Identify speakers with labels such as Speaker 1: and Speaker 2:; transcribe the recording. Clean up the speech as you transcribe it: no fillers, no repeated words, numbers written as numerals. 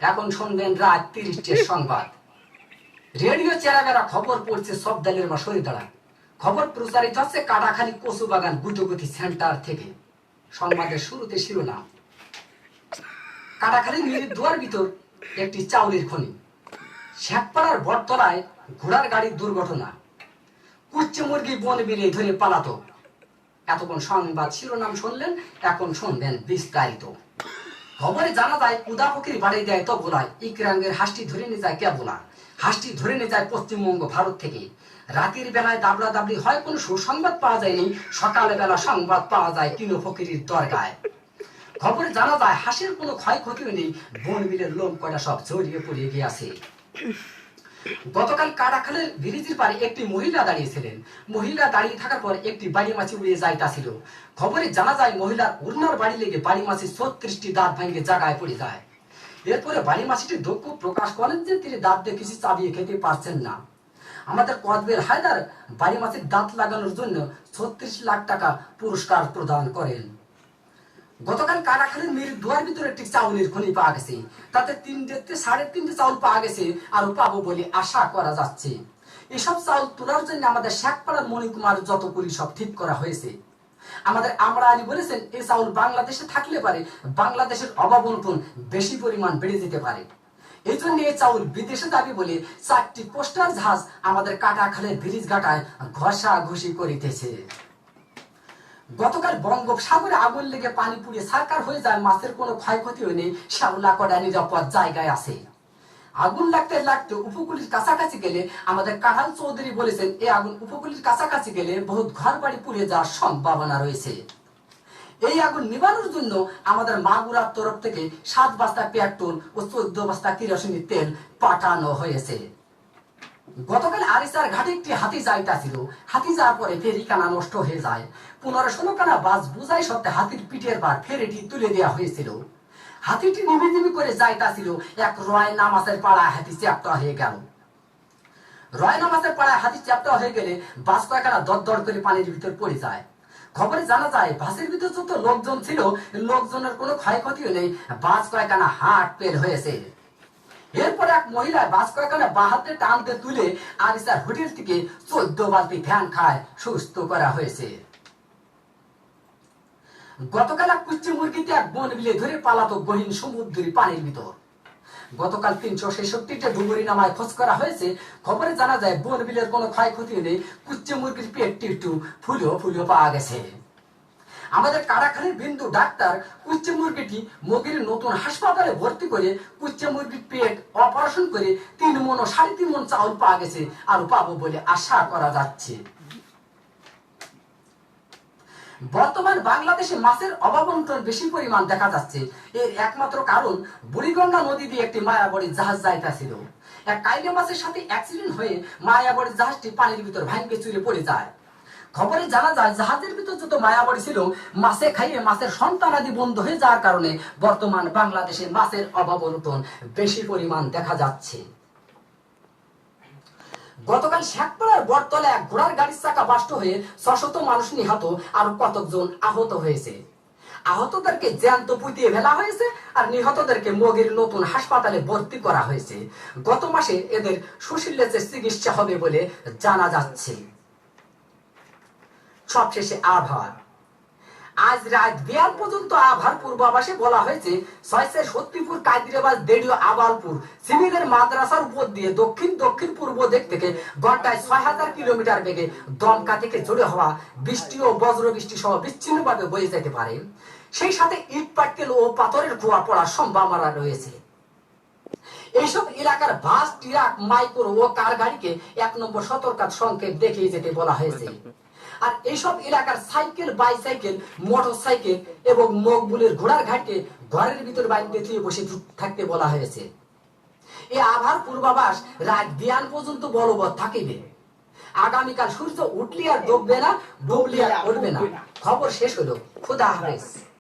Speaker 1: এখন শুনবেন রাত ৩০টার সংবাদ। রেডিও চেরাবেরা খবর পড়ছে সব দলের মা সরে দাঁড়া। খবর প্রচারিত হচ্ছে কাটাখালী কচুবাগান গুটুগুটি সেন্টার থেকে। সংবাদের শুরুতে শিরোনাম, কাটাখালী মিরির দুয়ার ভিতর একটি চাউলের খনি, শেখপাড়ার বটতলায় ঘোড়ার গাড়ির দুর্ঘটনা, কুচ্চে মুরগি বন বিলে ধরে পালাতো। এতক্ষণ সংবাদ শিরোনাম শুনলেন, এখন শুনবেন বিস্তারিত। খবরে জানা যায় কুদা ফকির বাড়ি দেয় তো বোলায় ইকরাঙ্গের হাঁসটি ধরে নিয়ে যায় কেবলা। হাঁসটি ধরে নিয়ে যায় পশ্চিমবঙ্গ ভারত থেকে। রাতের বেলায় দাবড়া দাবড়ি হয়, কোনো সুসংবাদ পাওয়া যায়নি। সকালে বেলা সংবাদ পাওয়া যায় কিনো ফকিরের দরগায়। খবরে জানা যায় হাঁসের কোনো ক্ষয়ক্ষতি নেই, বন বিলের লোম কয়টা সব জড়িয়ে পড়ে গিয়েছে। গতকাল কাটাখালের ব্রিজের পারে একটি মহিলা দাঁড়িয়েছিলেন। মহিলা দাঁড়িয়ে থাকার পর একটি বাড়ি মাছি উড়িয়ে যাইতাছিল। খবরে জানা যায় মহিলার উড়নার বাড়ি লেগে বাড়ি মাছি ৩৬টি দাঁত ভেঙে জায়গায় পড়ে যায়। এরপরে বাড়ি মাছিটি দুঃখ প্রকাশ করেন যে তিনি দাঁত দিয়ে কিছু চাবিয়ে খেতে পারছেন না। আমাদের কদবের হায়দার বাড়ি মাছির দাঁত লাগানোর জন্য ৩৬ লাখ টাকা পুরস্কার প্রদান করেন। গতকাল কাটাখালীর মিরির দুয়ার ভিতরে একটি চাউলের খনি পাওয়া গেছে। তাতে ৩.৫ চাউল পাওয়া গেছে, আরো পাবো বলে আশা করা যাচ্ছে। এসব চাউল তোলার জন্য আমাদের শেখপাড়ার মণিকুমার যত করি সব ঠিক করা হয়েছে। আমাদের আমরা আলী বলেছেন এই চাউল বাংলাদেশে থাকলে পারে বাংলাদেশের অভাবনটন বেশি পরিমাণ বেড়ে যেতে পারে। এই জন্য এই চাউল বিদেশে যাবে বলে ৪টি পোস্টার জাহাজ আমাদের কাটাখালের ব্রিজ ঘাটায় ঘষাঘষি করিতেছে। গতকাল বঙ্গোপসাগরে আগুন লেগে পানি পুড়িয়ে সারকার হয়ে যায়, মাছের কোনো ক্ষয়ক্ষতি হয়নি, শ্যাওলা কড়া নিরাপদ জায়গায় আছে। আগুন লাগতে লাগতে উপকূলের কাছাকাছি গেলে আমাদের কাহাল চৌধুরী বলেছেন এই আগুন উপকূলের কাছাকাছি গেলে বহুত ঘর বাড়ি পুড়ে যাওয়ার সম্ভাবনা রয়েছে। এই আগুন নিবানোর জন্য আমাদের মাগুরার তরফ থেকে ৭ বস্তা পেট্রোল ও ১৪ বস্তা কেরোসিনের তেল পাঠানো হয়েছে। গতকাল আরিসার ঘাটে একটি হাতি যাইতাছিল। হাতি যাওয়ার পরে ফেরিখানা নষ্ট হয়ে যায়। ১৫-১৬ খানা বাস বুঝাই সত্ত্বে হাতির পিঠের পার ফেরিটি তুলে দেওয়া হয়েছিল। হাতিটি নিমি নিমি করে যাইতাছিল, এক রয় নামাজের পাড়ায় হাতি চ্যাপ্টা হয়ে গেল। রয় নামাজের পাড়ায় হাতি চ্যাপ্টা হয়ে গেলে বাস কয়েকখানা দরদর করে পানির ভিতর পড়ে যায়। খবরে জানা যায় বাসের ভিতর যত লোকজন ছিল লোকজনের কোনো ক্ষয়ক্ষতিও নেই, বাস কয়েকখানা হাট পেল হয়েছে। এরপর এক মহিলা বাস কয়েকখানা বা হাতে টানতে তুলে আরিসার হোটেল থেকে ১৪ বালতি ফ্যান খায় সুস্থ করা হয়েছে। গতকাল এক কুচ্চি মুরগিতে এক বন বিলে ধরে পালাতো গহীন সমুদ্রের পানির ভিতর। গতকাল ৩৬৬টা ডুবুরি নামায় খোঁজ করা হয়েছে। খবরে জানা যায় বন বিলের কোনো ক্ষয়ক্ষতি নেই, কুচ্চি মুরগির পেটটি একটু ফুলো পাওয়া গেছে। আমাদের কাটাখালীর বিন্দু ডাক্তার কুচ্চে মুরগিটি মগির নতুন হাসপাতালে ভর্তি করে কুচ্চে মুরগির পেট অপারেশন করে ৩ মণ ও ৩.৫ মণ চাউল পাওয়া গেছে, আরো পাবো বলে আশা করা যাচ্ছে। বর্তমান বাংলাদেশে মাছের অভাবন্টন বেশি পরিমাণ দেখা যাচ্ছে। এর একমাত্র কারণ বুড়িগঙ্গা নদী দিয়ে একটি মায়াবড়ি জাহাজ যাইতেছিল। এক কাইলে মাছের সাথে অ্যাক্সিডেন্ট হয়ে মায়াবড়ি জাহাজটি পানির ভিতর ভাঙকে চুরে পড়ে যায়। খবরে জানা যায় জাহাজের ভিতর যত মায়াবড়ি ছিল মাছে খাইয়ে মাছের সন্তানাদি বন্ধ হয়ে যাওয়ার কারণে বর্তমান বাংলাদেশে মাছের অভাবন্টন বেশি পরিমাণ দেখা যাচ্ছে। গতকাল শেখপাড়ার বটতলায় এক ঘোড়ার গাড়ির চাকা বাস্ট হয়ে ৬০০ মানুষ নিহত, আর কতজন আহত হয়েছে। আহতদেরকে জ্যান্ত পুঁতিয়ে ফেলা হয়েছে আর নিহতদেরকে মগির নতুন হাসপাতালে ভর্তি করা হয়েছে। গত মাসে এদের সুশীলের চিকিৎসা হবে বলে জানা যাচ্ছে। সবশেষে আবহাওয়া। আজ রাত ২ পর্যন্ত আবহাওয়ার পূর্বাভাসে বলা হয়েছে ৬ সত্যিপুর, কাদিরাবাদ, দেড়িয়া, আবালপুর, সিভিলের মাদ্রাসার উপর দিয়ে দক্ষিণ পূর্ব দিক থেকে ঘন্টায় ৬০০০ কিলোমিটার বেগে দমকা থেকে জোরে হওয়া বৃষ্টি ও বজ্র বৃষ্টি সহ বিচ্ছিন্নভাবে বয়ে যেতে পারে। সেই সাথে ইট পাটকেল ও পাথরের খোয়া পড়ার সম্ভাবনা রয়েছে। এইসব এলাকার বাস, ট্রাক, মাইক্রো ও কার গাড়িকে ১ নম্বর সতর্কতা সংকেত দেখিয়ে যেতে বলা হয়েছে। আর এইসব এলাকার সাইকেল, বাইসাইকেল, মোটর সাইকেল এবং মকবুলের ঘোড়ার ঘাটকে ঘরের ভিতর বাইরে দিয়ে বসে থাকতে বলা হয়েছে। এই আবহাওয়ার পূর্বাভাস রাত ২ পর্যন্ত বলবৎ থাকিবে। আগামীকাল সূর্য উঠলে আর ডুববে না, ডুবলে আর উঠবে না। খবর শেষ হলো। খোদা হাফেজ।